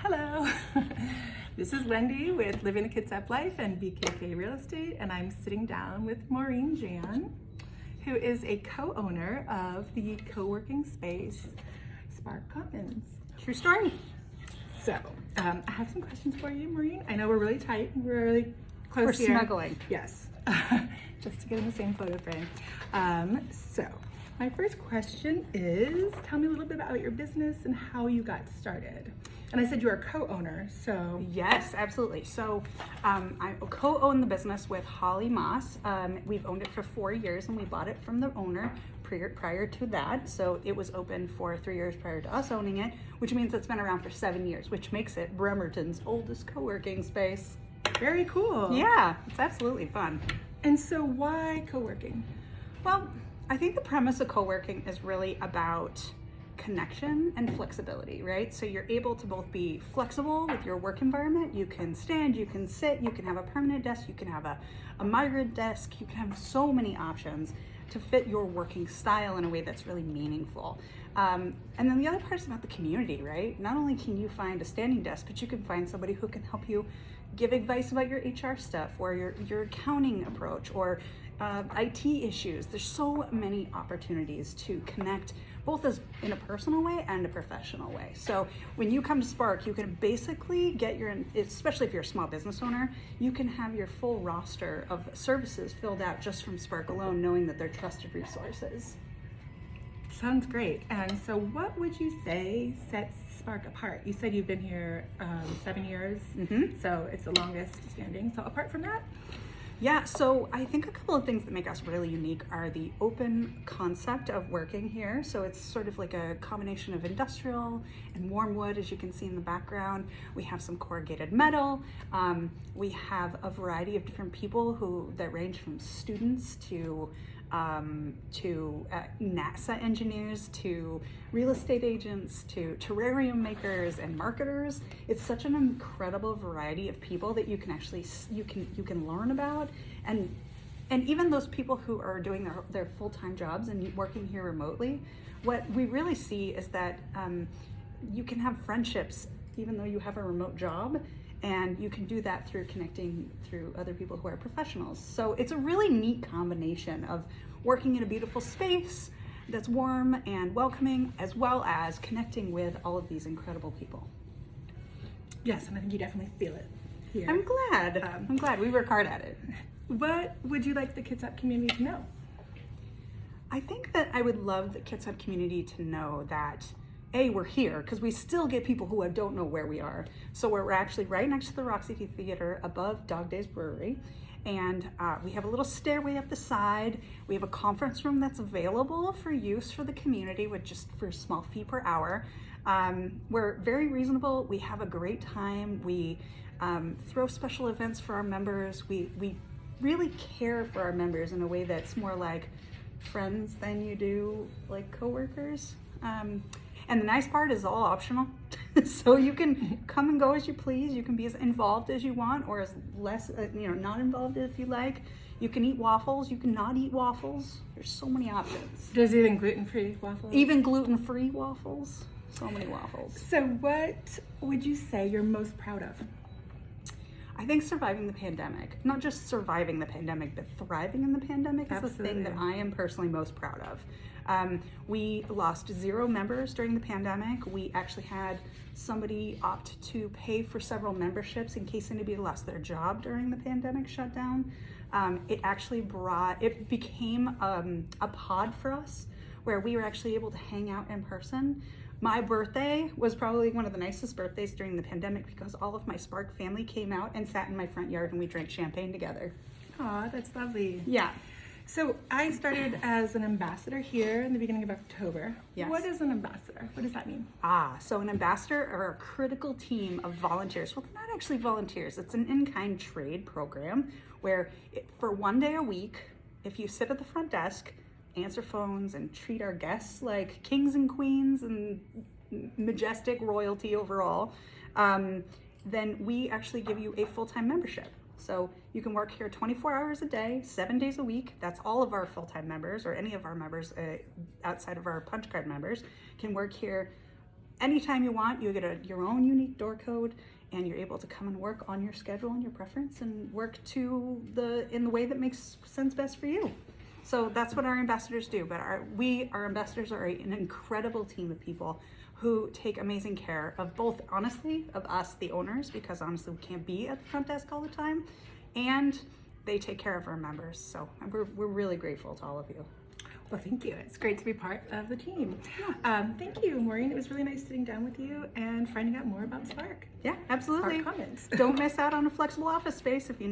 Hello, this is Wendy with Living the Kitsap Life and BKK Real Estate, and I'm sitting down with Maureen Jann, who is a co-owner of the co-working space Spark Commons. True story. So, I have some questions for you, Maureen. I know we're really tight, we're really close We're here. snuggling. Yes, just to get in the same photo frame. So, my first question is, tell me a little bit about your business and how you got started. And I said you're a co-owner, so. Yes, absolutely. So I co-own the business with Holly Moss. We've owned it for 4 years and we bought it from the owner prior to that. So it was open for 3 years prior to us owning it, which means it's been around for 7 years, which makes it Bremerton's oldest co-working space. Very cool. Yeah, it's absolutely fun. And so why co-working? Well, I think the premise of co-working is really about connection and flexibility, right? So you're able to both be flexible with your work environment. You can stand, you can sit, you can have a permanent desk, you can have a migrant desk, you can have so many options to fit your working style in a way that's really meaningful. And then the other part is about the community, right? Not only can you find a standing desk, but you can find somebody who can help you give advice about your HR stuff or your accounting approach or IT issues. There's so many opportunities to connect both as in a personal way and a professional way. So when you come to Spark, you can basically get especially if you're a small business owner, you can have your full roster of services filled out just from Spark alone, knowing that they're trusted resources. Sounds great. And so what would you say sets Spark apart? You said you've been here 7 years, so it's the longest standing. So apart from that? Yeah, so I think a couple of things that make us really unique are the open concept of working here. So it's sort of like a combination of industrial and warm wood, as you can see in the background. We have some corrugated metal. We have a variety of different people that range from students to NASA engineers, to real estate agents, to terrarium makers and marketers. It's such an incredible variety of people that you can actually you can learn about, and even those people who are doing their full-time jobs and working here remotely. What we really see is that you can have friendships even though you have a remote job. And you can do that through connecting through other people who are professionals. So it's a really neat combination of working in a beautiful space that's warm and welcoming, as well as connecting with all of these incredible people. Yes, and I think you definitely feel it here. I'm glad. I'm glad. We work hard at it. What would you like the Kitsap community to know? I think that I would love the Kitsap community to know that we're here, because we still get people who don't know where we are. So we're actually right next to the Rock City Theater above Dog Days Brewery. And we have a little stairway up the side. We have a conference room that's available for use for the community with just for a small fee per hour. We're very reasonable. We have a great time. We throw special events for our members. We really care for our members in a way that's more like friends than you do like coworkers. And the nice part is all optional. So you can come and go as you please. You can be as involved as you want or as less, not involved if you like. You can eat waffles. You can not eat waffles. There's so many options. There's even gluten-free waffles? Even gluten-free waffles. So many waffles. So what would you say you're most proud of? I think surviving the pandemic. Not just surviving the pandemic, but thriving in the pandemic is the thing that I am personally most proud of. We lost 0 members during the pandemic. We actually had somebody opt to pay for several memberships in case anybody lost their job during the pandemic shutdown. It became a pod for us where we were actually able to hang out in person. My birthday was probably one of the nicest birthdays during the pandemic because all of my Spark family came out and sat in my front yard and we drank champagne together. Aw, that's lovely. Yeah. So I started as an ambassador here in the beginning of October. Yes. What is an ambassador? What does that mean? So an ambassador are a critical team of volunteers. Well, they're not actually volunteers. It's an in-kind trade program where for 1 day a week, if you sit at the front desk, answer phones, and treat our guests like kings and queens and majestic royalty overall, then we actually give you a full-time membership. So you can work here 24 hours a day, 7 days a week. That's all of our full-time members, or any of our members outside of our punch card members can work here anytime you want, you get your own unique door code, and you're able to come and work on your schedule and your preference and work in the way that makes sense best for you. So that's what our ambassadors do. But our ambassadors are an incredible team of people who take amazing care of both, honestly, of us, the owners, because honestly we can't be at the front desk all the time, and they take care of our members. So we're really grateful to all of you. Well, thank you. It's great to be part of the team. Thank you, Maureen. It was really nice sitting down with you and finding out more about Spark. Yeah, absolutely. Spark Commons. Don't miss out on a flexible office space if you need